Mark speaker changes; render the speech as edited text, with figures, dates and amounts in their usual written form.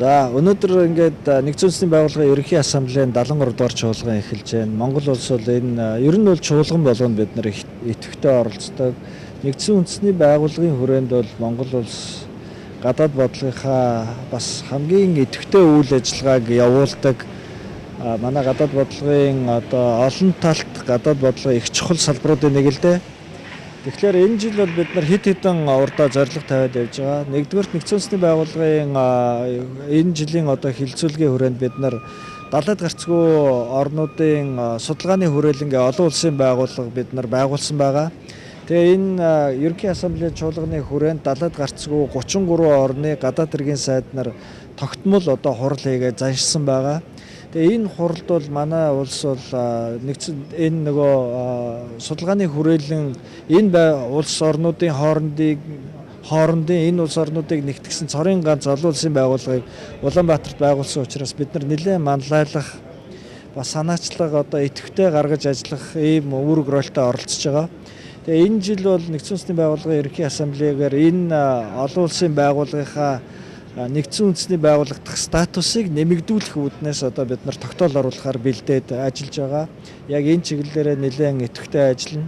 Speaker 1: За өнөөдөр ингээд нэгдсэн үндэсний байгууллагын ерөнхий ассамблеийн 73 дугаар чуулган эхэлж байна. Монгол улс бол энэ ер нь бол чуулган болгоно бид нар идэвхтэй оролцдог. Нэгдсэн үндэсний байгууллагын хүрээнд бол Монгол улс гадаад бодлогынхаа бас хамгийн идэвхтэй үйл ажиллагааг явуулдаг. Манай гадаад бодлогын одоо олон талт гадаад бодлогын их чухал салбаруудын нэг л дээ. Тэгэхээр энэ жил бол бид нар хэд хэдэн урдаа зорилго тавиад явж байгаа. Нэгдүгээрт нэгдсэн үндэсний байгууллагын энэ жилийн одоо хилцүүлгийн хүрээнд бид нар далайд гарцгүй орнуудын судалгааны хүрээлэнгээ олон улсын байгууллага бид нар байгуулсан байгаа. Тэгээ энэ ерөнхий ассамблеийн чуулганы хүрээнд далайд гарцгүй 33 орны гадаад хэргийн сайд нар тогтмол одоо хурал хийгээд заншсан байгаа. Тэгээ энэ хуралд бол манай улс бол энэ нөгөө судалгааны хүрээлэн энэ улс орнуудын хоорондын энэ улс орнуудыг нэгтгсэн цорын ганц олон улсын байгууллагыг Улаанбаатарт байгуулсан учраас бид нар нэлээд манлайлах бас санаачлага одоо идэвхтэй гаргаж ажиллах ийм үүрэг ролтой оролцож байгаа. Тэгээ энэ жил бол нэгдсэн үндэсний байгууллагын ерөнхий ассамблегээр энэ олон улсын байгууллагынхаа нэгдсэн үндэсний байгуулагдах статусыг нэмэгдүүлэх үүднээс одоо бид нар тогтоол оруулахаар бэлдээд ажиллаж байгаа. Яг энэ чиглэлээр нэлээд идэвхтэй ажиллана.